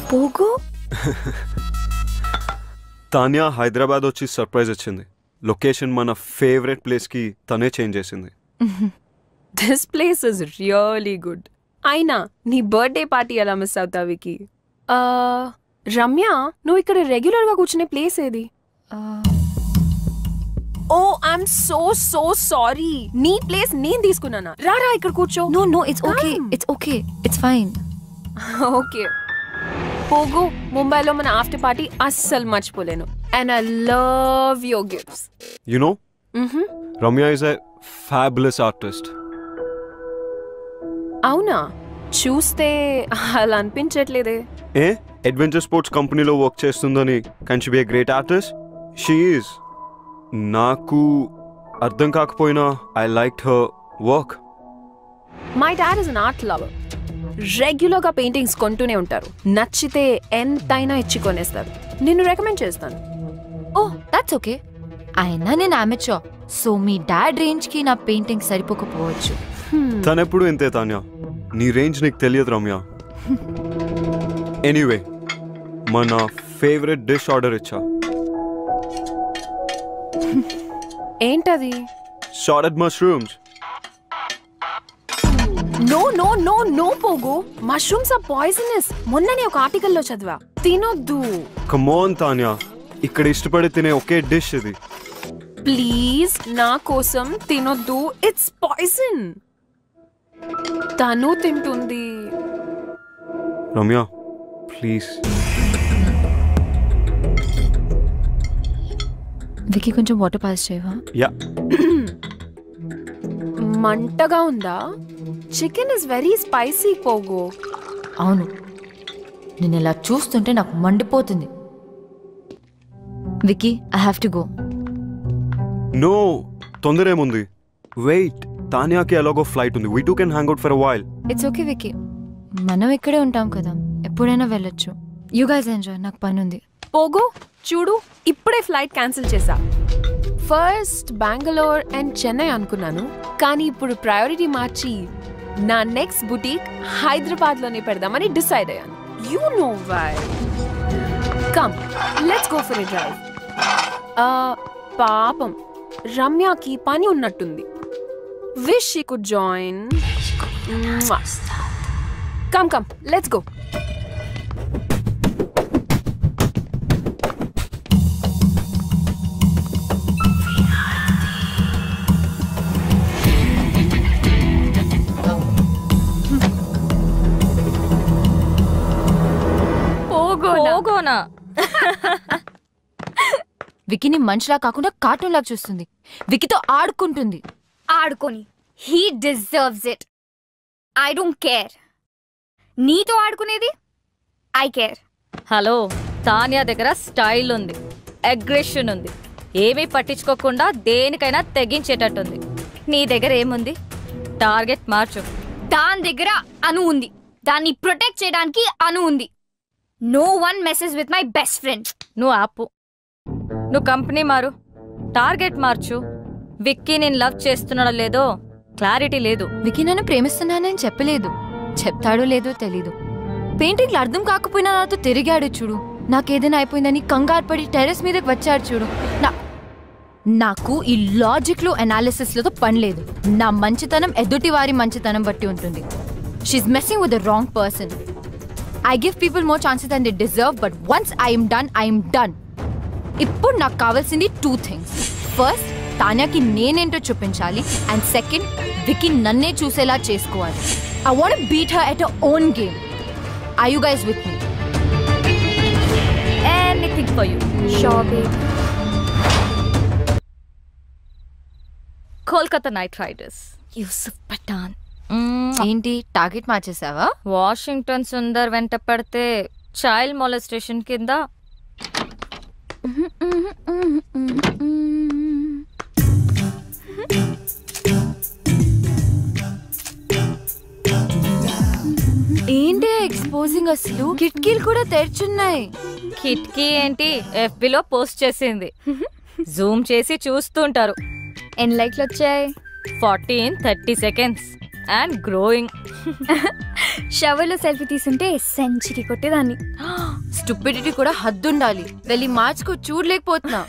పోగు తాన్యా హైదరాబాద్ వచ్చి సర్ప్రైజ్ వచ్చింది. లొకేషన్ మన ఫేవరెట్ ప్లేస్కి తనే చేంజ్ చేసింది. This place is really good. అయినా నీ బర్త్డే పార్టీ ఎలా మిస్ అవుతావు వికి? రమ్య, నువ్వు ఇక్కడ రెగ్యులర్గా కూర్చునే ప్లేస్ ఏది? Oh I'm so so sorry, నీ ప్లేస్ నేను తీసుకున్నానా? రారా ఇక్కడ కూర్చో. No it's okay, it's okay, it's fine. Okay Pogu, ముంబైలో మన ఆఫ్టర్ పార్టీ అస్సలు మర్చిపోలేను. And I love your gifts. You know Ramya is a fabulous artist. అవునా? చూస్తే అలా అనిపించట్లేదే. ఏ అడ్వెంచర్ స్పోర్ట్స్ కంపెనీలో వర్క్ చేస్తుందని can she be a great artist? She is. నాకు అర్థం కాకపోయినా I like her work. My dad is an art lover. రెగ్యులర్గా పెయింటింగ్స్ కొంటూనే ఉంటారు. నచ్చితే ఎంతైనా ఇచ్చి కొనేస్తారు. నిన్ను రికమెండ్ చేస్తాను. Oh that's okay. అయినా నేను అమెచ్యూర్, సో మీ డాడ్ రేంజ్ కి నా పెయింటింగ్ సరిపోకపోవచ్చు. తనెప్పుడు ఇంతే తాన్యా, నీ రేంజ్ నీకు తెలియదు రమ్య. ఎనీవే, మన ఫేవరెట్ డిష్ ఆర్డర్ ఇచ్చా. ఏంటది? Sauteed mushrooms. No no no no Pogu, mushrooms are poisonous. మొన్ననే ఒక ఆర్టికల్లో చదివా, తినొద్దు. కమ్ ఆన్ తాన్యా, ఇక్కడ ఇష్టపడి తినే ఒకే డిష్ ఇది. ప్లీజ్ నా కోసం తినొద్దు, ఇట్స్ పాయిజన్. తను తింటుంది. రమ్య ప్లీజ్. వికీ కొంచెం వాటర్ పాస్ చేయవా? యా. మంటగా ఉందా? చికెన్ ఇస్ వెరీ స్పైసీ పోగు. అవును, నేను ఇలా చూస్తుంటే నాకు మండిపోతుంది. Vicky I have to go. No, తొందర ఏముంది? వెయిట్, తాన్యాకి ఎలాగో ఫ్లైట్ ఉంది. We two can hang out for a while. It's okay Vicky, మనం ఇక్కడే ఉంటాం కదా, ఎప్పుడైనా వెళ్ళొచ్చు. యూ గైస్ ఎంజాయ్, నాకు పని ఉంది. పోగు చూడు, ఇప్పుడే ఫ్లైట్ క్యాన్సిల్ చేశా. ఫస్ట్ బెంగళూరు అండ్ చెన్నై అనుకున్నాను, కానీ ఇప్పుడు ప్రయారిటీ మార్చి నా నెక్స్ట్ బుటీక్ హైదరాబాద్లోనే పెడదామని డిసైడ్ అయ్యాను. You know why. Come let's go for a drive. పాపం రమ్యకి పని ఉన్నట్టుంది. Wish she could join. Come come let's go. వికీని మనిషిలా కాకుండా కార్టూన్ లాగా చూస్తుంది. వికీతో ఆడుకుంటుంది. ఆడుకొని he deserves it. I don't care. నీతో ఆడుకునేది ఐ కేర్. హలో, తాన్యా దగ్గర స్టైల్ ఉంది, అగ్రెషన్ ఉంది, ఏమీ పట్టించుకోకుండా దేనికైనా తెగించేటట్టుంది. నీ దగ్గర ఏముంది? టార్గెట్ మార్చు. దాని దగ్గర అను ఉంది, దాన్ని ప్రొటెక్ట్ చేయడానికి అను ఉంది. No one messes with my best friend. నువ్వు ఆపు, నువ్వు కంపెనీ మారు, టార్గెట్ మార్చు. విక్కీ నేను లవ్ చేస్తున్నాడో లేదో క్లారిటీ లేదు. వికీ నన్ను ప్రేమిస్తున్నానని చెప్పలేదు, చెప్తాడో లేదో తెలీదు. పెయింటింగ్లు అర్థం కాకపోయినా నాతో తిరిగాడు చూడు. నాకేదైనా అయిపోయిందని కంగారు పడి టెర్రస్ మీదకి వచ్చాడు చూడు. నాకు ఈ లాజిక్లు అనాలిసిస్లతో పని లేదు. నా మంచితనం ఎదుటి వారి మంచితనం బట్టి ఉంటుంది. She's messing with the wrong person. I give people more chances than they deserve, but once I am done. ఇప్పుడు నాకు కావాల్సింది 2 things. ఫస్ట్, తాన్యాకి నేనేంటో చూపించాలి, అండ్ సెకండ్, వికీ నన్నే చూసేలా చేసుకోవాలి. I want to beat her at her own game. Are you guys with me? Anything for you. Sure, babe. Kolkata knight riders, Yusuf Pathan. ఏంటి target మార్చేసావా? Washington Sundar వెంట పడితే చైల్డ్ మొలెస్టేషన్ కింద. ఏంటి ఎక్స్పోజింగ్ అసలు? కిటికీలు కూడా తెరుచున్నాయి. కిటికీ ఏంటి, FBలో పోస్ట్ చేసింది. జూమ్ చేసి చూస్తుంటారు. ఎన్ని లైక్లు వచ్చాయి? 40 in 30 seconds. And growing. షవర్లో సెల్ఫీ తీసుంటే సెంచరీ కొట్టేదాన్ని. స్టూపిడిటీ కూడా హద్దుండాలి. వెళ్ళి మార్చుకో, చూడలేకపోతున్నా.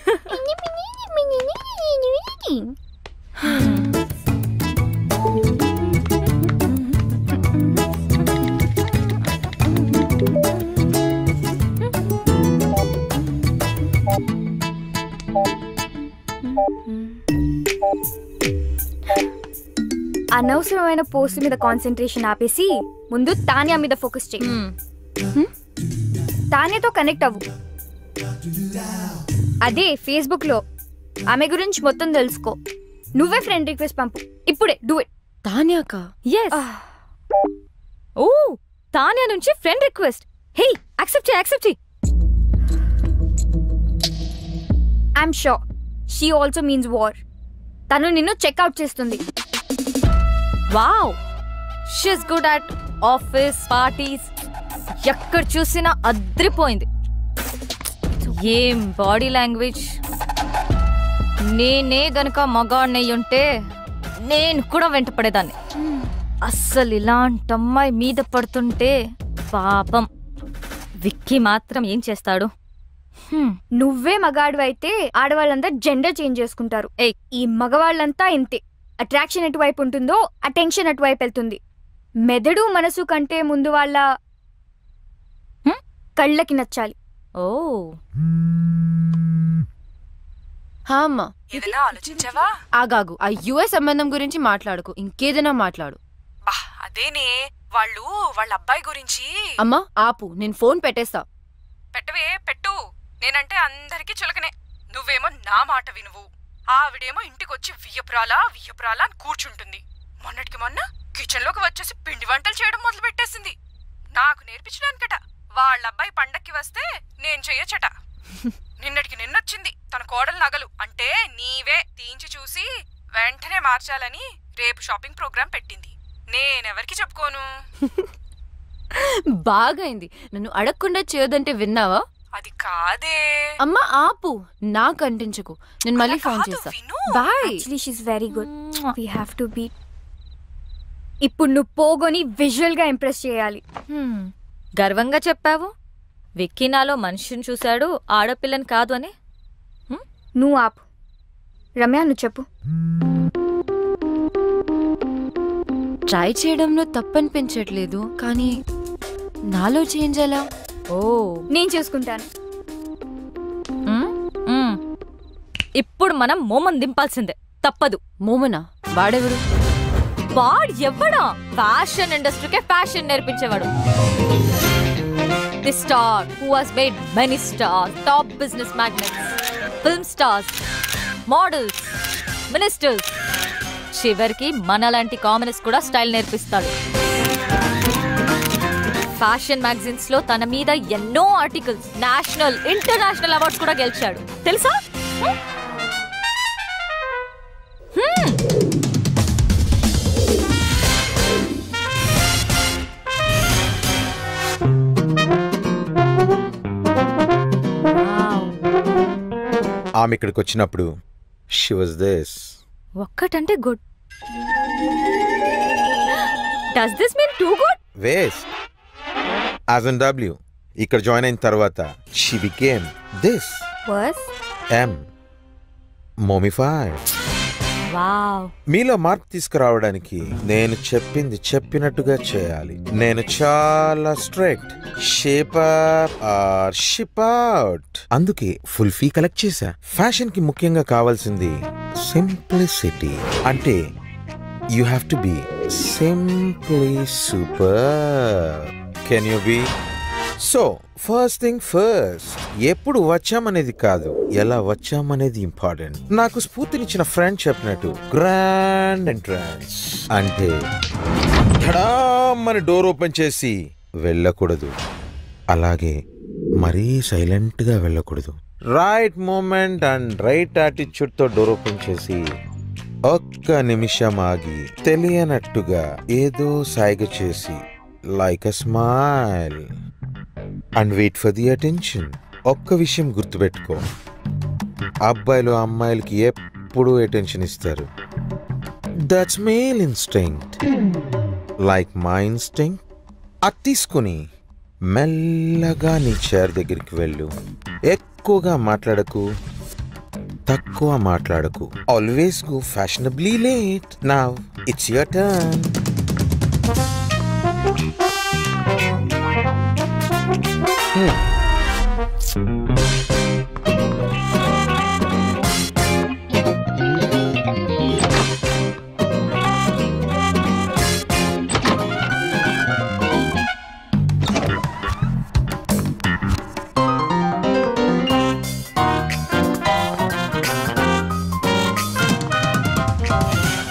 అనవసరమైన పోస్ట్ మీద కాన్సన్ట్రేషన్ ఆపేసి ముందు తానియా మీద ఫోకస్ చేయి. తానియాతో కనెక్ట్ అవ్వు. అదే ఫేస్బుక్ లో ఆమె గురించి మొత్తం తెలుసుకో. నువ్వే ఫ్రెండ్ రిక్వెస్ట్ పంపు ఇప్పుడే. Do it. తాన్యాకా? ఎస్. ఓ, తానియా నుంచి ఫ్రెండ్ రిక్వెస్ట్. హే, యాక్సెప్ట్ చేయి, యాక్సెప్ట్ చేయి. I'm sure she also means war. తను నిన్ను చెక్అవుట్ చేస్తుంది. Wow, she's good at office parties. ఎక్కడ చూసినా అద్రిపోయింది. ఏం బాడీ లాంగ్వేజ్. నేనే గనక మగాడినయ్యుంటే నేను కూడా వెంట పడేదాన్ని. అస్సలు ఇలాంటి అమ్మాయి మీద పడుతుంటే పాపం. విక్కీ మాత్రం ఏం చేస్తాడు? నువ్వే మగాడు అయితే ఆడవాళ్ళంతా జెండర్ చేంజ్ చేసుకుంటారు. ఈ మగవాళ్ళంతా ఇంతే. అట్రాక్షన్ ఎటువైపు ఉంటుందో అటెన్షన్ అటువైపు వెళ్తుంది. మెదడు మనసు కంటే ముందు వాళ్ళ కళ్ళకి నచ్చాలి. ఓ, అమ్మా, ఏదైనా ఆలోచించావా? ఆగాగు. ఆ యుఎస్ సంబంధం గురించి మాట్లాడుకు, ఇంకేదైనా మాట్లాడు. అదేనే, వాళ్ళు వాళ్ళ అబ్బాయి గురించి. అమ్మా ఆపు, నేను ఫోన్ పెట్టేస్తా. పెట్టవే, పెట్టు. నేనంటే అందరికీ చులకనే. నువ్వేమో నా మాట వినువు. ఆవిడేమో ఇంటికొచ్చి వియ్యపురాలా వియ్యపురాలా అని కూర్చుంటుంది. మొన్నటికి మొన్న కిచెన్ లోకి వచ్చేసి పిండి వంటలు చేయడం మొదలు పెట్టేసింది. నాకు నేర్పించడానికట. వాళ్ళ అబ్బాయి పండక్కి వస్తే నేను చెయ్యొచ్చట. నిన్నటికి నిన్నొచ్చింది తన కోడలు నగలు అంటే నీవే తీయించి చూసి వెంటనే మార్చాలని రేపు షాపింగ్ ప్రోగ్రాం పెట్టింది. నేనెవరికి చెప్పుకోను. బాగైంది. నన్ను అడగకుండా చేయొద్దంటే విన్నావా? అది కాదే. అమ్మా ఆపు, నాకు అంటించకు. నేను మళ్ళీ ఫోన్ చేస్తా. Bye. Actually she is very good. We have to be. ఇప్పుడు నువ్వు పోగొని విజువల్ గా ఇంప్రెస్ చేయాలి. గర్వంగా చెప్పావు. విక్కీ నాలో మనిషిని చూశాడు, ఆడపిల్లని కాదు అని. నువ్వు ఆపు. రమ్య, నువ్వు చెప్పు. ట్రై చేయడంలో తప్పనిపించట్లేదు, కానీ నాలో చేంజ్ ఎలా? ఓ, నేను చూసుకుంటాను. ఇప్పుడు మనం మోమన్ దింపాల్సిందే, తప్పదు. మోమనా? వాడెవరు? వాడు ఎవ్వడా? ఫ్యాషన్ ఇండస్ట్రీకే ఫ్యాషన్ నేర్పించేవాడు. The star who has made many stars, top business magnates, film stars, models, ministers, చివరికి మనలాంటి కామనర్స్ కూడా స్టైల్ నేర్పిస్తాడు. ఫ్యాషన్ మ్యాగజైన్స్ లో తన మీద ఎన్నో ఆర్టికల్స్, నేషనల్ ఇంటర్నేషనల్ అవార్డ్స్ కూడా గెలిచాడు, తెలుసా? ఆమె ఇక్కడికి వచ్చినప్పుడు షీ వాజ్ దిస్. ఒక్కటంటే good. Does this mean too good? Waste. As n డబ్ల్యూ ఇక్కడ జాయిన్ అయిన తర్వాత she became this. Worse um mummified. Wow. మీలో మార్పు తీసుకురావడానికి నేను చెప్పింది చెప్పినట్టుగా చేయాలి. నేను చాలా strict. Shape up or ship out. అందుకే ఫుల్ ఫీ కలెక్ట్ చేశా. ఫ్యాషన్ కి ముఖ్యంగా కావాల్సింది సింప్లిసిటీ. అంటే you have to be simply super. Can you be? So first thing first, ఎప్పుడు వచ్చామనేది కాదు, ఎలా వచ్చామనేది ఇంపార్టెంట్. నాకు స్ఫూర్తినిచ్చిన ఫ్రెండ్ చెప్పినట్టు గ్రాండ్ ఎంట్రన్స్ అంటే ధడామని డోర్ ఓపెన్ చేసి వెళ్ళకూడదు, అలాగే మరీ సైలెంట్ గా వెళ్ళకూడదు. Right moment and right attitude తో డోర్ ఓపెన్ చేసి ఒక్క నిమిషం ఆగి తెలియనట్టుగా ఏదో సైగ చేసి like a smile and wait for the attention. ఒక్క విషయం గుర్తుపెట్టుకో, అబ్బాయిలు అమ్మాయిలకి ఎప్పుడూ అటెన్షన్ ఇస్తారు. That's male instinct like my instinct. అది తీసుకుని మెల్లగా నీ చైర్ దగ్గరికి వెళ్ళు. ఎక్కువగా మాట్లాడకు, తక్కువ మాట్లాడకు. Always go fashionably late. Now it's your turn.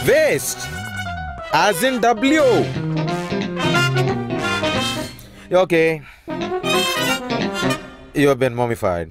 Waste, as in W. Okay. You have been mummified.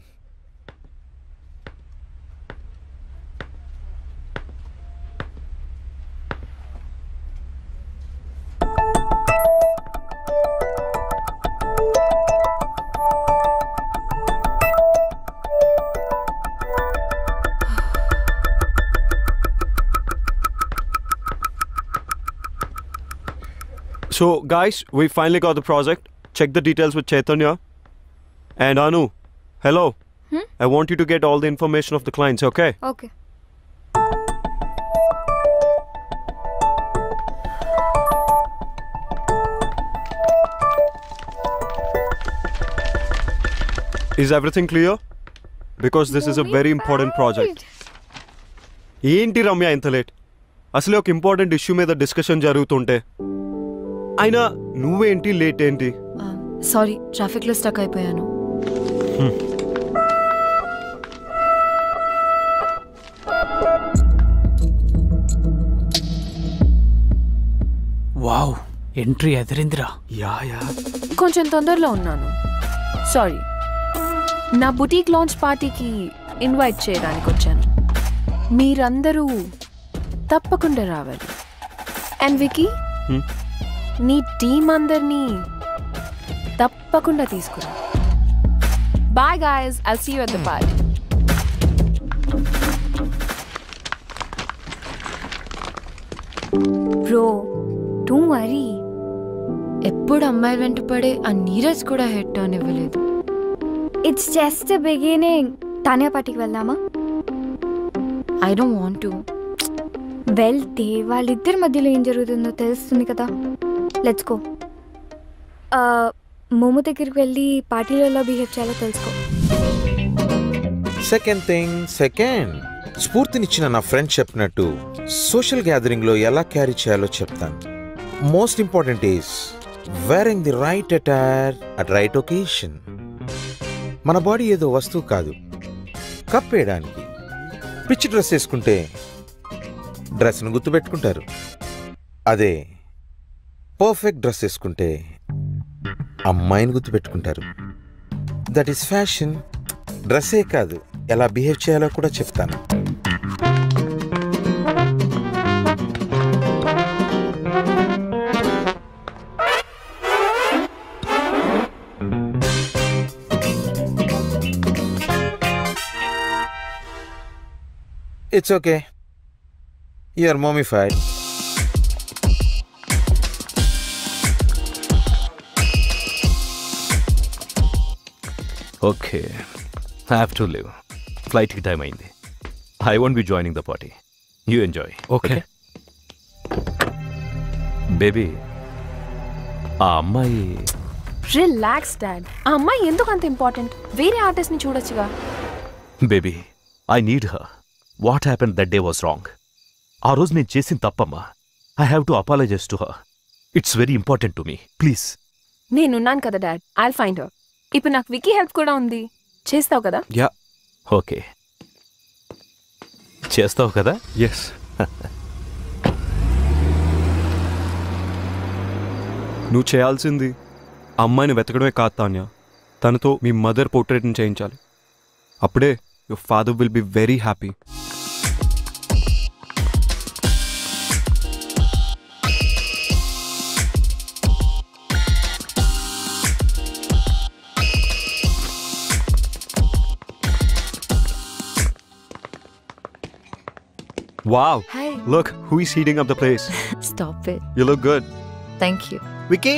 So, guys, we finally got the project. Check the details with Chaitanya. And Anu, hello. I want you to get all the information of the clients, okay? Okay. Is everything clear? Because this is a very important project. ఏంటి రమ్య ఇంత late? అసలే ఒక important issue మీద discussion జరుగుతుంటే అయినా నువ్వేంటి late ఏంటి? Sorry, ట్రాఫిక్లో స్టక్ అయిపోయాను. Wow, entry ఎదిరిందిరా. యా కొంచెం తొందరలో ఉన్నాను, సారీ. నా బుటీక్ లాంచ్ పార్టీకి ఇన్వైట్ చేయడానికి వచ్చాను. మీరందరూ తప్పకుండా రావాలి. అండ్ వికీ, నీ టీం అందరినీ తప్పకుండా తీసుకురా. Bye guys, I'll see you at the party. Bro, don't worry. ఎప్పుడు అమ్మాయి వెంట పడే ఆ నీరజ్ కూడా హెడ్ టర్న్ ఇవ్వలేదు. It's just beginning. తానే పార్టీకి వెళ్దామా? I don't want to. వెళ్తే వాళ్ళిద్దరి మధ్యలో ఏం జరుగుతుందో తెలుస్తుంది కదా. Let's go. మోమో దగ్గరికి వెళ్ళి పార్టీలో ఎలా బిహేవ్ చేయాలో తెలుసుకో. సెకండ్ స్ఫూర్తినిచ్చిన నా ఫ్రెండ్ చెప్పినట్టు సోషల్ గ్యాదరింగ్ లో ఎలా క్యారీ చేయాలో చెప్తాను. Most important is wearing the right attire at right occasion. మన బాడీ ఏదో వస్తువు కాదు, కప్పేయడానికి. పిచ్చి డ్రెస్ వేసుకుంటే డ్రెస్ను గుర్తుపెట్టుకుంటారు. అదే పర్ఫెక్ట్ డ్రెస్ వేసుకుంటే అమ్మాయిని గుర్తుపెట్టుకుంటారు. That is fashion. డ్రెస్సే కాదు, ఎలా బిహేవ్ చేయాలో కూడా చెప్తాను. It's okay. You're mummified. Okay, I have to leave. Flight ki time ayindi. I won't be joining the party. You enjoy. Okay. Baby, ఆ అమ్మాయి. Relax dad. ఆ అమ్మాయి ఎందుకు అంత ఇంపార్టెంట్? వేరే ఆర్టిస్ట్ ని చూడొచ్చుగా. Baby, I need her. What happened that day was wrong. ఆ రోజు నేను చేసిన తప్పమ్మా. I have to apologize to her. It's very important to me. Please. నేనున్నాను కదా డాడ్, ఐల్ ఫైండ్ హర్. ఇప్పుడు నాకు వికీ హెల్ప్ కూడా ఉంది. చేస్తావు కదా? యా. ఓకే, చేస్తావు కదా? ఎస్. నువ్వు చేయాల్సింది అమ్మాయిని వెతకడమే కాదు తాన్య, తనతో మీ మదర్ పోర్ట్రేట్ని చేయించాలి. అప్పుడే your father will be very happy. Wow. Hi. Look, who is heating up the place? Stop it. You look good. Thank you. Vicky?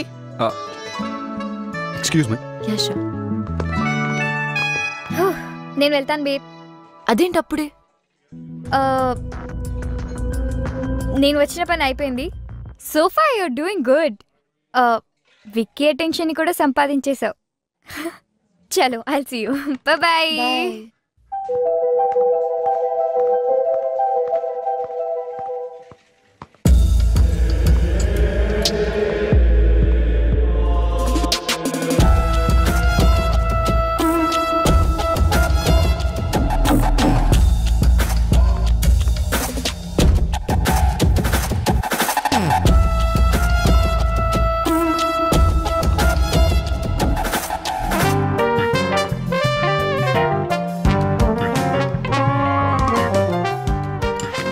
Excuse me. Yeah, sure. నేను వెళ్తాను బేబ్. అదేంటి అప్పుడే? నేను వచ్చిన పని అయిపోయింది. So far you're doing good. Vicky attention కూడా సంపాదించేశావు. చలో I will see you. Bye.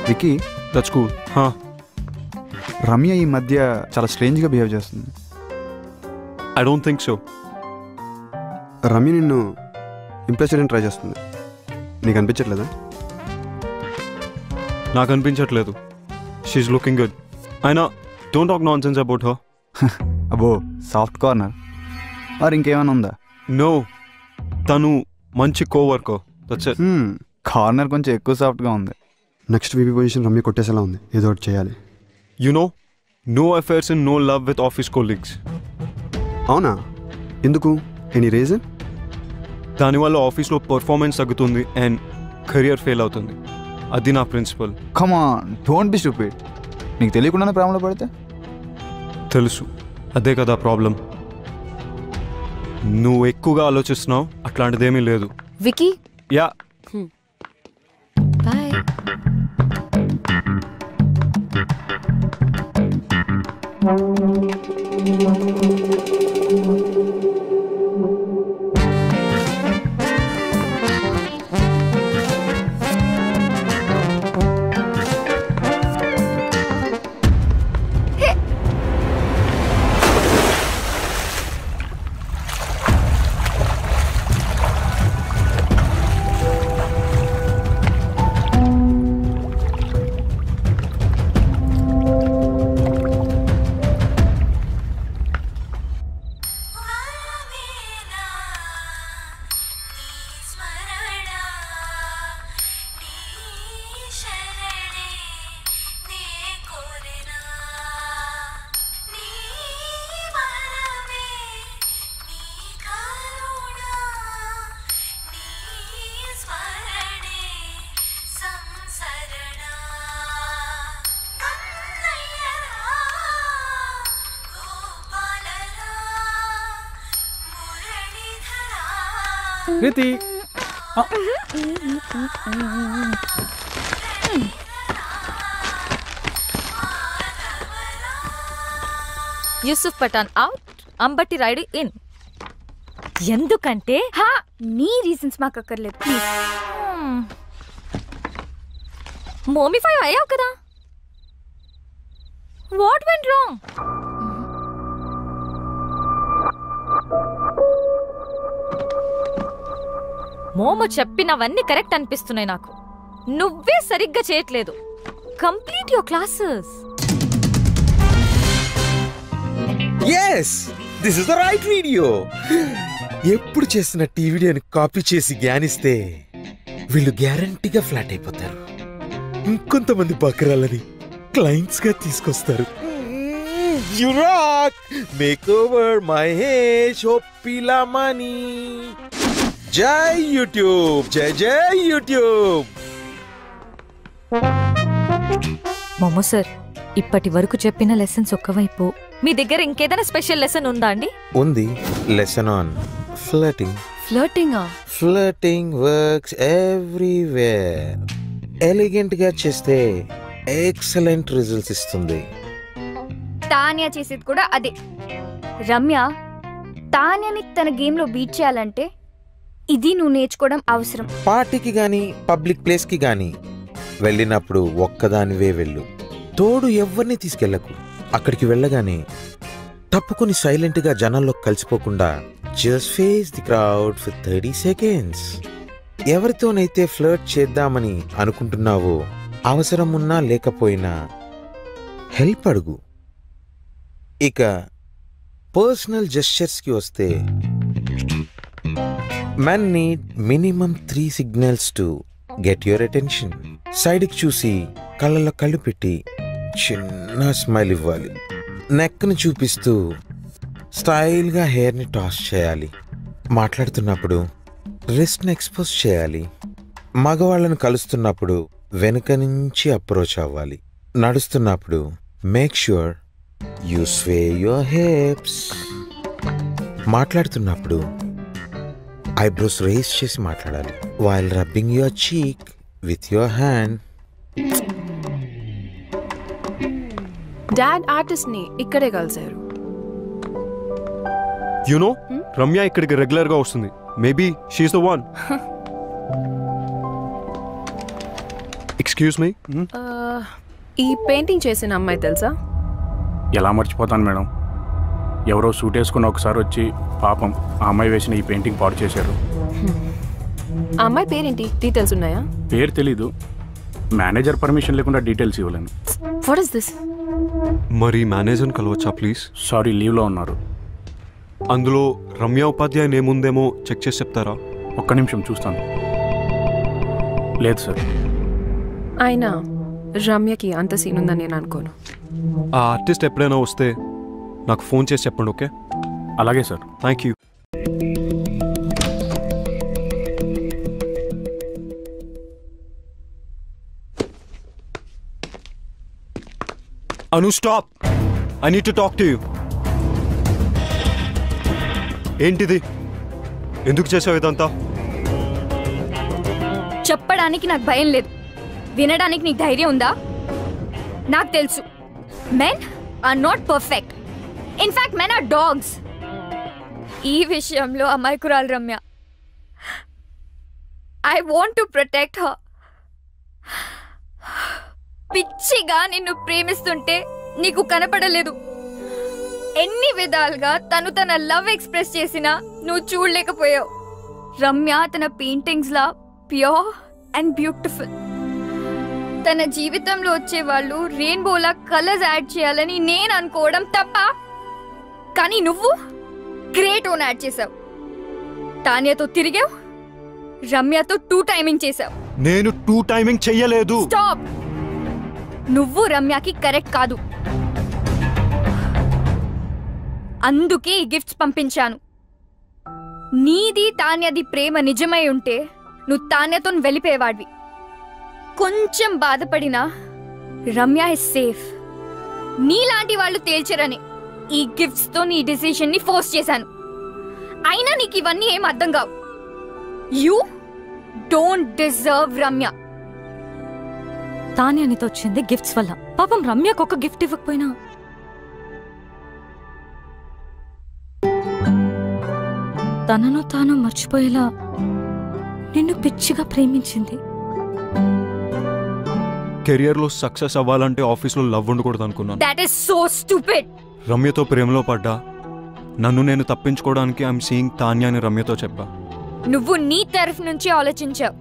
Vicky, That's cool. Huh? Ramya ఈ మధ్య చాలా స్ట్రేంజ్గా బిహేవ్ చేస్తుంది. I don't think so. Ramya నిన్ను ఇంప్రెస్ చేయడానికి ట్రై చేస్తుంది. నీకు అనిపించట్లేదా? నాకు అనిపించట్లేదు. She's looking good. అయినా don't talk nonsense about her. అబ్బో, సాఫ్ట్ కార్నర్ మరి ఇంకేమైనా ఉందా? No. తను మంచి కోవర్కర్. That's it. కార్నర్ కొంచెం ఎక్కువ సాఫ్ట్గా ఉంది. నెక్స్ట్ వీపీ పొజిషన్ రమ్య కొట్టేసేలా ఉంది. ఏదో ఒకటి చేయాలి. You know, no affairs and no love with office colleagues. అవునా? ఎందుకు? Any reason? దానివల్ల ఆఫీస్లో పర్ఫార్మెన్స్ తగ్గుతుంది అండ్ కెరియర్ ఫెయిల్ అవుతుంది. అది నా principle. Come on, don't be stupid. నీకు తెలియకుండానే ప్రేమలో పడితే? తెలుసు, అదే కదా ప్రాబ్లం. నువ్వు ఎక్కువగా ఆలోచిస్తున్నావు. అట్లాంటిదేమీ లేదు. Vicky, yeah. Bye. Preeti, Yusuf Pathan out, Ambati Rayudu in. ఎందుకంటే నీ రీజన్స్ మాకు అక్కర్లేదు ప్లీజ్. మోమిఫై అయ్యావు కదా. What went wrong? మోమో చెప్పినవన్నీ కరెక్ట్ అనిపిస్తున్నాయి నాకు. నువ్వే సరిగ్గా చేయట్లేదు. Complete your classes. yes this is the right video. ఎప్పుడు చేసిన టీ వీడియోని కాపీ చేసి జ్ఞానిస్తే వీళ్ళు గ్యారంటీగా ఫ్లాట్ అయిపోతారు. ఇంకొంతమంది బకరాలని క్లయింట్స్ గా తీసుకొస్తారు. You rock! Makeover Mahesh Oppilamani. జై యూట్యూబ్, జై జై యూట్యూబ్. మోమో సార్, ఇప్పటి వరకు చెప్పిన లెసన్స్ ఒక్కవైపు, మీ దగ్గర ఇంకేదైనా స్పెషల్ లెసన్ ఉందా అండి? ఉంది. Lesson on flirting. ఫ్లర్టింగా? Flirting works everywhere. ఎలిగెంట్ గా చేస్తే ఎక్సలెంట్ రిజల్ట్స్ ఇస్తుంది. తాన్యా చేసేది కూడా అదే. రమ్య తాన్యాని తన గేమ్ లో బీట్ చేయాలంటే ఇది నువ్వు నేర్చుకోవడం అవసరం. పార్టీకి గాని పబ్లిక్ ప్లేస్ కి గాని వెళ్ళినప్పుడు ఒక్కదానివే వెళ్ళు. తోడు ఎవరిని తీసుకెళ్లకు. అక్కడికి వెళ్ళగానే తప్పుకొని సైలెంట్ గా జనాల్లో కలిసిపోకుండా just face the crowd for 30 seconds. ఎవరితోనైతే ఫ్లర్ట్ చేద్దామని అనుకుంటున్నావో అవసరం ఉన్నా లేకపోయినా హెల్ప్ అడుగు. ఇక పర్సనల్ జెస్చర్స్కి వస్తే men need minimum 3 signals to get your attention. సైడ్కి చూసి కళ్ళల్లో కళ్ళు పెట్టి చిన్న స్మైల్ ఇవ్వాలి. నెక్ని చూపిస్తూ స్టైల్గా హెయిర్ని టాస్ చేయాలి. మాట్లాడుతున్నప్పుడు రిస్ట్ని ఎక్స్పోజ్ చేయాలి. మగవాళ్ళను కలుస్తున్నప్పుడు వెనుక నుంచి అప్రోచ్ అవ్వాలి. నడుస్తున్నప్పుడు make sure you sway your hips. మాట్లాడుతున్నప్పుడు ఐబ్రోస్ రేస్ చేసి మాట్లాడాలి. While rubbing your cheek with your hand. Dad artist ని ఇక్కడే కలిశారు. యునో రమ్య ఇక్కడికి రెగ్యులర్ గా వస్తుంది. Maybe she is the one. Excuse me, ఈ పెయింటింగ్ చేసిన అమ్మాయి తెలుసా? ఎలా మర్చిపోతాను మేడం, ఎవరో సూట్ వేసుకుని ఒకసారి వచ్చి పాపం ఆ అమ్మాయి వేసిన ఈ పెయింటింగ్ పాడు చేశారు. ఆ అమ్మాయి పేరేంటి? డీటెయిల్స్ ఉన్నాయా? పేరు తెలీదు, మేనేజర్ పర్మిషన్ లేకుండా డీటెయిల్స్ ఇవ్వలేను. What is this? మరి మేనేజర్ని కలవచ్చా ప్లీజ్? సారీ, లీవ్లో ఉన్నారు. అందులో రమ్య ఉపాధ్యాయ ఏముందేమో చెక్ చేసి చెప్తారా? ఒక్క నిమిషం చూస్తాను. లేదు సార్. అయినా రమ్యకి అంత సీన్ ఉందని నేను అనుకోను. ఆ ఆర్టిస్ట్ ఎప్పుడైనా వస్తే నాకు ఫోన్ చేసి చెప్పండి. ఓకే? అలాగే sir. Thank you. Anu stop, I need to talk to you. ఏంటిది? ఎందుకు చేసావు ఇదంతా? చెప్పడానికి నాకు భయం లేదు, వినడానికి నీకు ధైర్యం ఉందా? నాకు తెలుసు men are not perfect. In fact men are dogs. ఈ విషయంలో అమాయకురాలు Ramya. I want to protect her. పిచ్చిగా నిన్ను ప్రేమిస్తుంటే నీకు కనపడలేదు. ఎన్ని విధాలుగా తను తన లవ్ ఎక్స్ప్రెస్ చేసినా నువ్వు చూడలేకపోయావు. రమ్య తన paintings law pure and beautiful. తన జీవితంలో వచ్చే వాళ్ళు రెయిన్బోలా కలర్స్ యాడ్ చేయాలని నేను అనుకోవడం తప్ప, కానీ నువ్వు గ్రే టోన్ యాడ్ చేసావు. తాన్యతో తిరిగావు, రమ్యతో 2 టైమింగ్ చేసావు. నేను 2 టైమింగ్ చెయ్యలేదు. స్టాప్. నువ్వు రమ్యకి కరెక్ట్ కాదు, అందుకే ఈ గిఫ్ట్స్ పంపించాను. నీది తాన్యది ప్రేమ నిజమై ఉంటే నువ్వు తాన్యతో వెళ్ళిపోయేవాడివి. కొంచెం బాధపడినా రమ్య ఇస్ సేఫ్. నీలాంటి వాళ్ళు తేల్చరని ఈ గిఫ్ట్స్ తో నీ డిసిషన్ ని ఫోర్స్ చేశాను. అయినా నీకు ఇవన్నీ ఏం అర్థం కావు. You don't deserve Ramya. తానే అనితో వచ్చింది గిఫ్ట్స్ వల్ల. పాపం రమ్యకు ఒక గిఫ్ట్ ఇవ్వకపోయినా తనను తాను మర్చిపోయేలా నిన్ను పిచ్చిగా ప్రేమించింది. కెరియర్లో సక్సెస్ అవ్వాలంటే ఆఫీస్లో లవ్ ఉండకూడదు అనుకున్నాను. That is so stupid. రమ్యతో ప్రేమలో పడ్డా. నన్ను నేను తప్పించుకోవడానికి ఐఎమ్ సీయింగ్ తాన్య అని రమ్యతో చెప్పా. నువ్వు నీ తరఫు నుంచి ఆలోచించావు,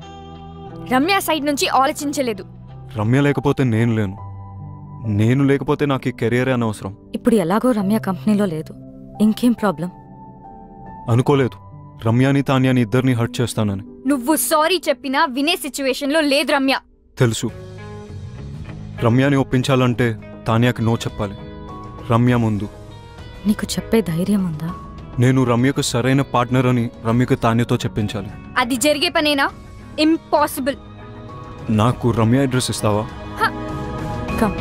రమ్య సైడ్ నుంచి ఆలోచించలేదు. రమ్య లేకపోతే నేను లేను, నేను లేకపోతే నాకు ఈ కెరియరే అనవసరం. ఇప్పుడు ఎలాగో రమ్య కంపెనీలో లేదు, ఇంకేం ప్రాబ్లం? అనుకోలేదు రమ్యాని తాన్యాని ఇద్దరిని హర్ట్ చేస్తానని. నువ్వు సారీ చెప్పినా వినే సిచ్యువేషన్ లో లేదు రమ్య. తెలుసు. రమ్యాని ఒప్పించాలంటే తాన్యాకి నో చెప్పాలి రమ్య ముందు. నీకు చెప్పే ధైర్యం ఉందా? నేను రమ్యకు సరైన పార్ట్నర్ అని రమ్యకు తాన్యతో చెప్పించాలి. అది జరిగే పనేనా? ఇంపాసిబుల్. నాకు రమ్య అడ్రస్ ఇస్తావా? కమ్.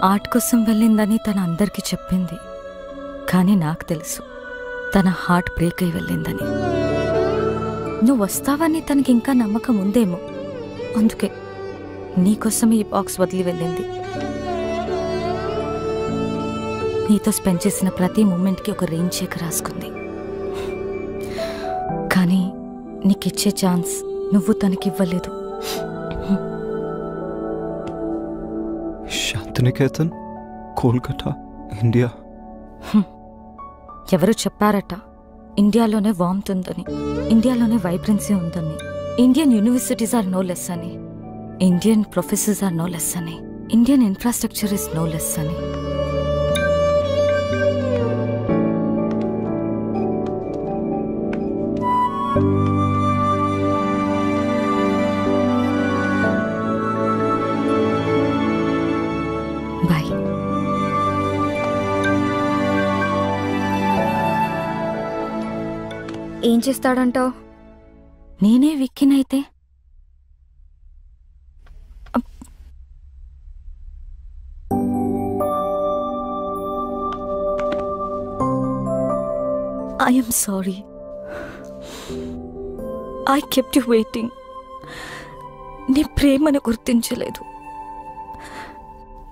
ఆర్ట్ కోసం వెళ్ళిందని తన అందరికీ చెప్పింది, కానీ నాకు తెలుసు తన హార్ట్ బ్రేక్ అయి వెళ్ళిందని. నువ్వు వస్తావని తనకి ఇంకా నమ్మకం ఉందేమో, అందుకే నీకోసం ఈ బాక్స్ వదిలి వెళ్ళింది. నీతో స్పెండ్ చేసిన ప్రతి మూమెంట్కి ఒక రెయిన్ చెక్ రాసుకుంది. కానీ నీకిచ్చే ఛాన్స్ నువ్వు తనకివ్వలేదు. శాంతినికేతన్, కోల్కతా, ఇండియా. ఎవరు చెప్పారట ఇండియాలోనే వార్మ్త్ ఉందని, ఇండియాలోనే వైబ్రెన్సీ ఉందని, Indian universities are no less అని, Indian professors are no less అని, Indian infrastructure is no less అని. బాయ్. ఏం చేస్తాడంటావు? నేనే విక్కినైతే I am sorry. I kept you waiting. నీ ప్రేమను గుర్తించలేదు.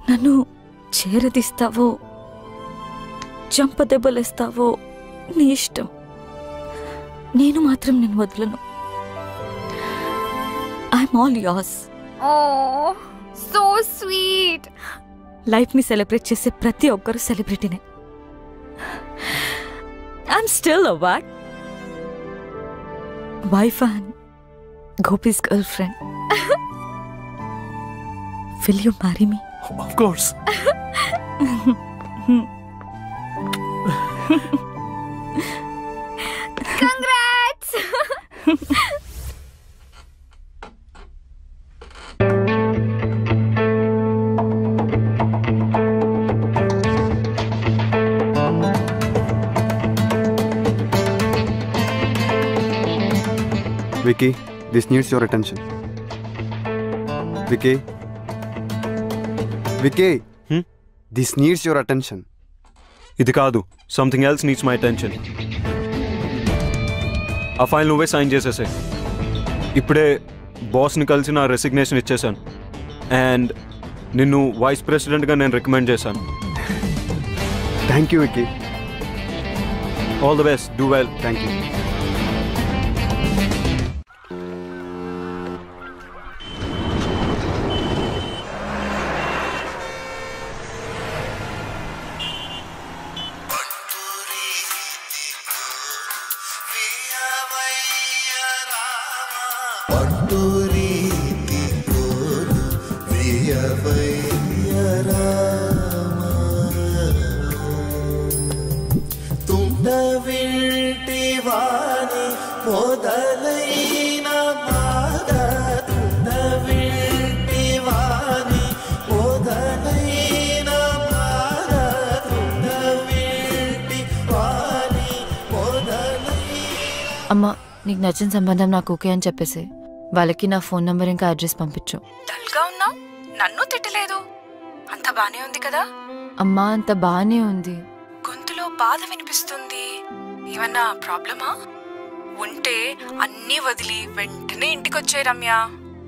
నన్ను చేరదీస్తావో చంపదెబ్బలేస్తావో నీ ఇష్టం. నేను మాత్రం నేను వదలను. I'm all yours. Oh, so sweet. లైఫ్ని సెలబ్రేట్ చేసే ప్రతి ఒక్కరు సెలబ్రిటీనే. I'm still a wife and Gopi's girlfriend. Will you marry me? Of course. Congrats. Vicky, this needs your attention. Vicky. Vicky. This needs your attention. ఇది కాదు, something else needs my attention. ఆ file నువ్వే sign చేసేసే. ఇప్పుడే బాస్ని కలిసి నా resignation ఇచ్చేసాను and నిన్ను vice ప్రెసిడెంట్గా నేను రికమెండ్ చేశాను. Thank you, Vicky. All the best, do well. Thank you. అమ్మా, నీకు నచ్చిన సంబంధం నాకు ఓకే అని చెప్పేసి వాళ్ళకి నా ఫోన్ నంబర్ ఇంకా అడ్రస్ పంపించు. డల్గా ఉన్నావు, నన్ను తిట్టలేదు, అంత బానే ఉంది కదా? అమ్మా, అంత బానే ఉంది. గొంతులో బాధ వినిపిస్తుంది. ఏమన్నా ప్రాబ్లమా? ఉంటే అన్నీ వదిలి వెంటనే ఇంటికొచ్చే రమ్య.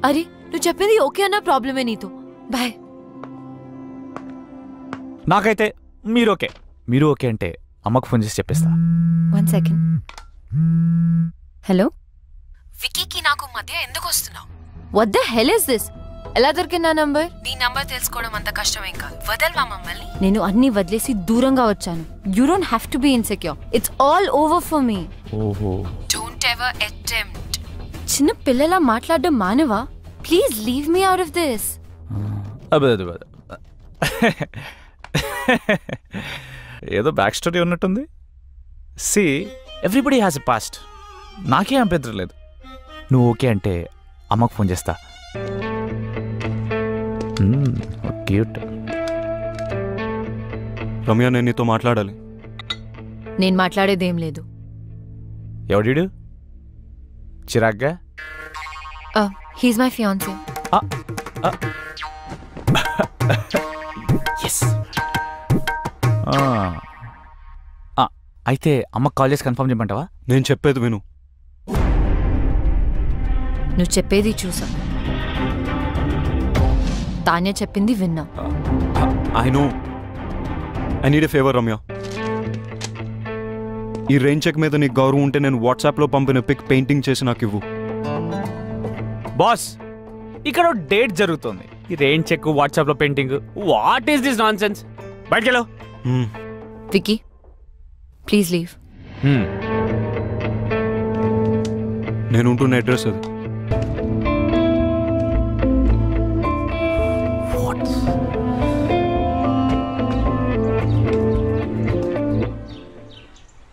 అరే, నువ్వు చెప్పింది ఓకే అన్న ప్రాబ్లమే నీతో. బాయ్. నాకైతే మీరు ఓకే అంటే అమ్మకు ఫోన్ చేసి చెప్పేస్తా. 1 సెకండ్. హలో, వికీకి నాకు మధ్య ఎందుకు వస్తున్నావు? What the hell is this? ఎలా దొరికింది నా నంబర్? నీ నంబర్ తెలుసుకోవడం అంత కష్టమేం కాదు. వదల్వా మమ్మల్ని. నేను అన్ని వదిలేసి దూరంగా వచ్చాను. You don't have to be insecure. It's all over for me. ఓహో. Don't ever attempt. చిన్న పిల్లలా మాట్లాడడం మానవా? Please leave me out of this. ఏదో బ్యాక్ స్టోరీ ఉన్నట్టుంది. See, everybody has a past. నాకే అభ్యంతరం లేదు. నువ్వు ఓకే అంటే అమ్మకు ఫోన్ చేస్తా. క్యూట్. రమ్య, నేను నీతో మాట్లాడాలి. నేను మాట్లాడేదేం లేదు. ఎవడీడు? చిరాగ్గా? He's my fiancee. అయితే అమ్మకు కాల్ చేసి కన్ఫర్మ్ చేయమంటావా? నేను చెప్పేది విను. నువ్వు చెప్పేది చూసా, తానే చెప్పింది విన్నా. I know. I need a favour Ramya. ఈ రెయిన్ చెక్ మీద నీకు గౌరవం ఉంటే నేను వాట్సాప్లో పంపిన పిక్ పెయింటింగ్ చేసి నాకు ఇవ్వు. బాస్, ఇక్కడ డేట్ జరుగుతుంది. ఈ రెయిన్ చెక్, వాట్సాప్లో painting, what is this nonsense? బయటకెళ్ళు. Vicky, please leave. నేను ఉంటున్న అడ్రస్ అది.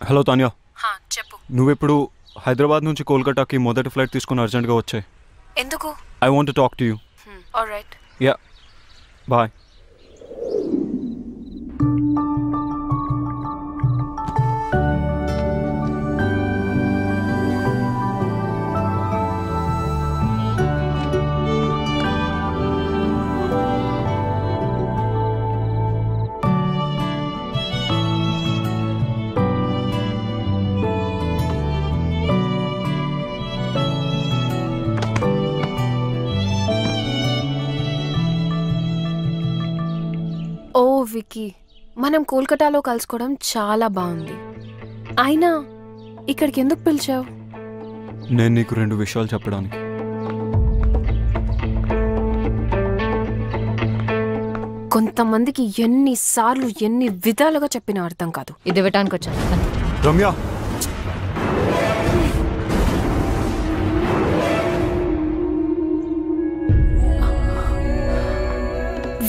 హలో తాన్యా, చెప్పు. నువ్వెప్పుడు హైదరాబాద్ నుంచి కోల్కతాకి మొదటి ఫ్లైట్ తీసుకుని అర్జెంట్గా వచ్చాయి. ఎందుకు? I want to talk to you. Alright. Yeah, bye. Vicky, మనం కోల్కతాలో కలుసుకోవడం చాలా బాగుంది. అయినా ఇక్కడికి ఎందుకు పిలిచావు? నేను నీకు 2 విషయాలు చెప్పడానికి. కొంతమందికి ఎన్నిసార్లు ఎన్ని విధాలుగా చెప్పినా అర్థం కాదు. ఇది ఇవ్వటానికి వచ్చాను. రమ్య,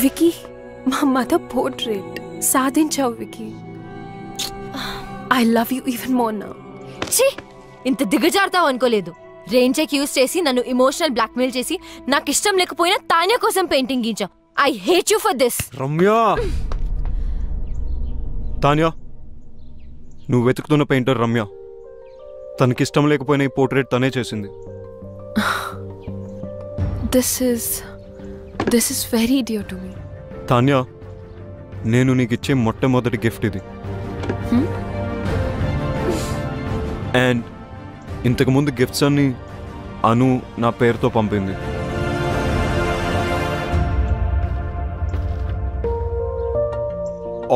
విక్కీ, మా మదర్ పోర్ట్రేట్ సాధించావు Vicky. I love you even more now. ఛీ, ఇంత దిగజారుతావు అనుకోలేదు. రెయిన్ చెక్ యూజ్ చేసి నన్ను ఇమోషనల్ బ్లాక్మెయిల్ చేసి నాకు ఇష్టం లేకపోయినా తాన్యా కోసం పెయింటింగ్ గీంచావు. I hate you for this. Ramya, Tanya, నువ్వు వెతుకుతున్న పెయింటర్ రమ్య. తనకిష్టం లేకపోయినా ఈ పోర్ట్రేట్ తనే చేసింది. This is very dear to me. Tanya, నేను నీకు ఇచ్చే మొట్టమొదటి గిఫ్ట్ ఇది. అండ్ ఇంతకుముందు గిఫ్ట్స్ అన్ని అను నా పేరుతో పంపింది.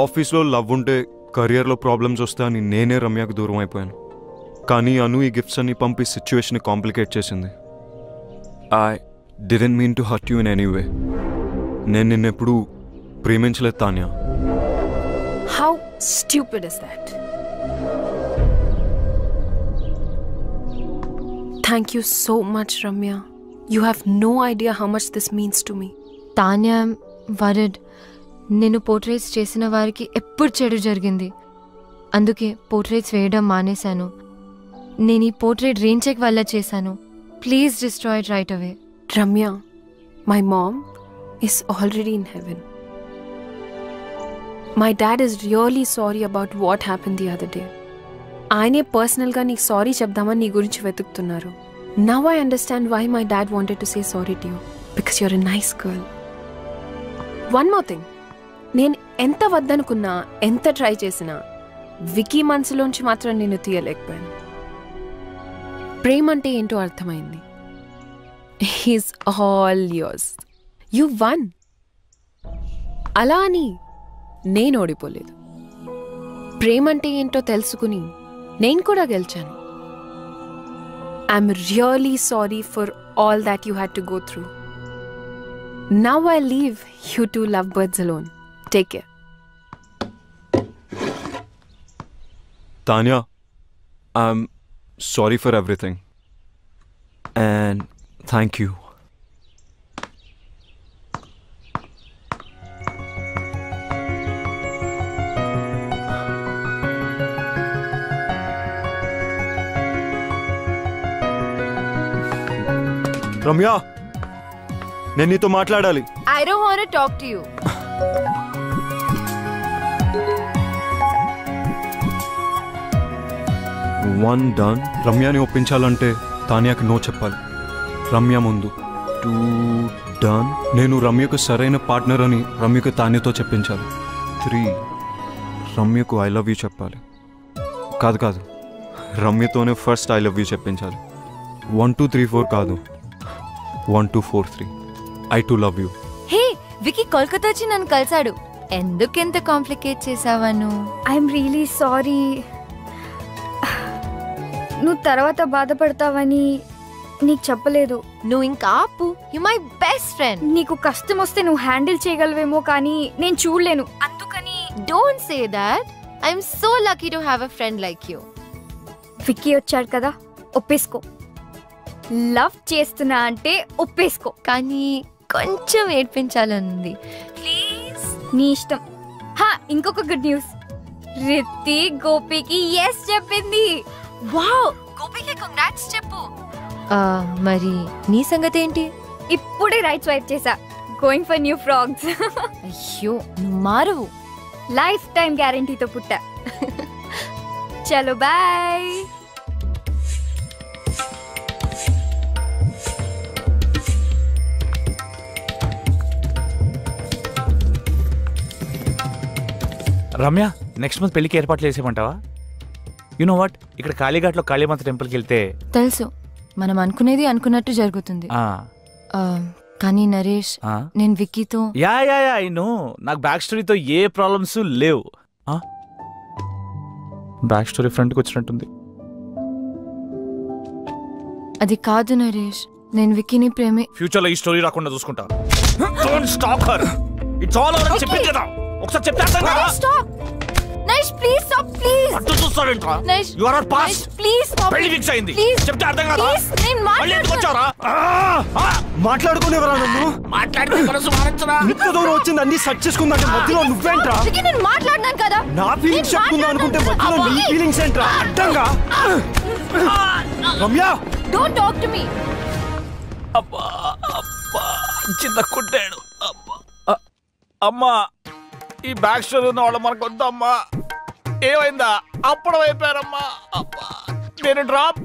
ఆఫీస్లో లవ్ ఉంటే కెరియర్లో ప్రాబ్లమ్స్ వస్తాయని నేనే రమ్యకు దూరం అయిపోయాను. కానీ అను ఈ గిఫ్ట్స్ అన్ని పంపి సిచ్యువేషన్ కాంప్లికేట్ చేసింది. I didn't mean to hurt you in any way. నేను నిన్నెప్పుడు ప్రేమించలేదు Tanya. How stupid is that? Thank you so much Ramya. You have no idea how much this means to me. Tanya వరడ్, నేను పోర్ట్రేట్స్ చేసిన వారికి ఎప్పుడు చెడు జరిగింది. అందుకే పోర్ట్రేట్స్ వేయడం మానేశాను. నేను ఈ పోర్ట్రేట్ రెయిన్ చెక్ వల్ల చేశాను. Please destroy it right away. Ramya, my mom is already in heaven. My dad is really sorry about what happened the other day. ఆయనే పర్సనల్గా నీకు సారీ చెప్దామని నీ గురించి వెతుకుతున్నారు. Now I understand why my dad wanted to say sorry to you. Because you're a nice girl. One more thing. నేను ఎంత వద్దనుకున్నా, ఎంత ట్రై చేసినా విక్కీ మనసులోంచి మాత్రం నేను తీయలేకపోయాను. ప్రేమ అంటే ఏంటో అర్థమైంది. He's all yours. You won. అలా అని నేను ఓడిపోలేదు. ప్రేమ అంటే ఏంటో తెలుసుకుని నేను కూడా గెలిచాను. I'm really sorry for all that you had to go through. Now I leave you to love birds alone. Take care. Tanya, I'm sorry for everything and thank you. Ramya, నేను నీతో మాట్లాడాలి. I don't want to talk to you. One done. రమ్యని ఒప్పించాలంటే తాన్యాకి no చెప్పాలి. రమ్య ముందు 2 done. నేను రమ్యకు సరైన పార్ట్నర్ అని రమ్యకు తాన్యతో చెప్పించాలి. 3 రమ్యకు ఐ లవ్ యూ చెప్పాలి. కాదు, రమ్యతోనే ఫస్ట్ ఐ లవ్ యూ చెప్పించాలి. 1 2 3 4 కాదు, 1 2 4 3 I too love you. హే, విక్కీ కోల్కతా వచ్చి నన్ను కలిసాడు. ఎందుకెంత కాంప్లికేట్ చేసావా నువ్వు? I'm really sorry. నువ్వు తర్వాత బాధపడతావని నీకు చెప్పలేదు. నువ్వు ఇంకా ఆపు. You my best friend. నీకు కష్టం వస్తే నువ్వు హ్యాండిల్ చేయగలవేమో కానీ నేను చూడలేను. అందుకని don't say that. I'm so lucky to have a friend like you. Vicky వచ్చాడు కదా, ఒప్పేసుకో. లవ్ చేస్తున్నా అంటే ఒప్పేసుకో. కానీ కొంచెం ఏడ్పించాలనుంది. ప్లీజ్. నీ ఇష్టం. ఇంకొక గుడ్ న్యూస్. రిత్తి గోపికి ఎస్ చెప్పింది. వావ్, గోపికి కంగ్రాట్స్ చెప్పు. మరి నీ సంగతి ఏంటి? ఇప్పుడే రైట్ స్వైప్ చేసా. Going for new frogs. అయ్యో నువ్వు మారువు. లైఫ్ టైం గ్యారంటీతో పుట్టా. చలో బాయ్. రమ్య, నెక్స్ట్ మంత్ పెళ్లికి ఏర్పాట్లు చేసేమంటావా? యు నో వాట్, ఇక్కడ కాళీఘాట్లో కాళీమాత టెంపుల్కి వెళ్తే తెలుసు మనం అనుకునేది అనుకున్నట్టు జరుగుతుంది. కానీ నరేష్, నేను విక్కీతో యా ఐ నో. నాకు బ్యాక్ స్టోరీతో ఏ ప్రాబ్లమ్స్ లేవు. బ్యాక్ స్టోరీ ఫ్రంట్కి వచ్చినట్టుంది. అది కాదు నరేష్, నేను విక్కీని ప్రేమే. ఫ్యూచర్లో ఈ స్టోరీ రాకుండా చూసుకుంటా. Don't stop her. It's all over. చెప్పింది కదా, ఒకసారి చెప్తే అర్థం కాదా? Stop Naresh, please stop. Please అటు చూస్తావేంట్రా? You are our past. Please stop. పెళ్లి ఫిక్స్ అయింది. చెప్తే అర్థం కాదా? నేను మాట్లాడుకోవచ్చారా? మాట్లాడుకునేవరా నన్ను? మాట్లాడితే మనసు మారించరా? ఇంత దూరం వచ్చింది అన్ని సెర్చ్ చేసుకుందంటే మధ్యలో నువ్వేంట్రా? నేను మాట్లాడినాను కదా. నా ఫీలింగ్స్ చెప్పుకుందా అనుకుంటే మధ్యలో నీ ఫీలింగ్స్ ఏంట్రా? అడ్డంగా. Ramya, don't talk to me. అబ్బా అబ్బా, చిన్న కుట్టాడు. అబ్బా అమ్మా, ఈ బ్యాక్ స్టోరీ ఉన్న వాళ్ళు మనకు వద్దమ్మా. ఏమైందా? అప్పుడు అయిపోయారమ్మా. అబ్బా, నేను డ్రాప్.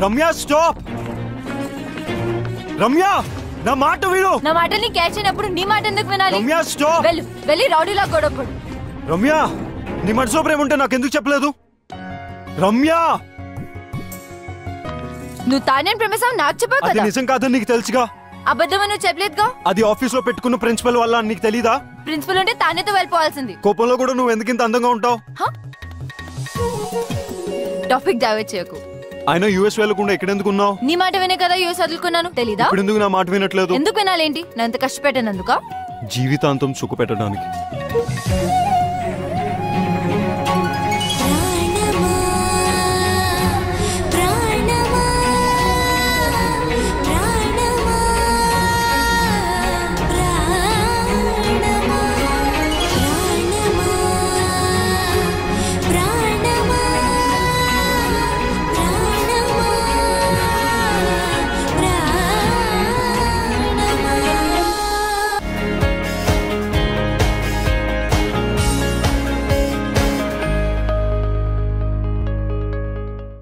రమ్య స్టాప్. రమ్య, నా మాట విను. నా మాటని క్యాచ్ అయినప్పుడు నీ మాట ఎందుకు వినాలి? రమ్య స్టాప్. వెళ్ళి రౌడీలా గొడవపడు. రమ్య, నీ మనసులో ప్రేమ ఉంటే నాకు ఎందుకు చెప్పలేదు? రమ్య, నువ్వు తానే ప్రేమిస్తావు నాకు చెప్పావు అది కదా. నిజం కాదని నీకు తెలుసుగా. అబద్ధం నువ్వు చెప్పలేదుగా. అది ఆఫీస్ లో పెట్టుకున్న ప్రిన్సిపల్ వల్ల నీకు తెలీదా? ప్రిన్సిపల్ ఉంటే తానేతో వెళ్ళిపోవాల్సింది. కోపంలో కూడా నువ్వు ఎందుకు ఇంత అందంగా ఉంటావు? టాపిక్ డైవర్ట్ చేయకు. ఆయన యూఎస్ వెళ్ళకుండా ఇక్కడ ఎందుకు ఉన్నావు? నీ మాట వినే కదా యూఎస్ వదులుకున్నాను. తెలీదా? ఇప్పుడు ఎందుకు నా మాట వినట్లేదు? ఎందుకు వినాలేంటి? నా ఎంత కష్టపెట్టానందుక? జీవితాంతం సుఖ పెట్టడానికి.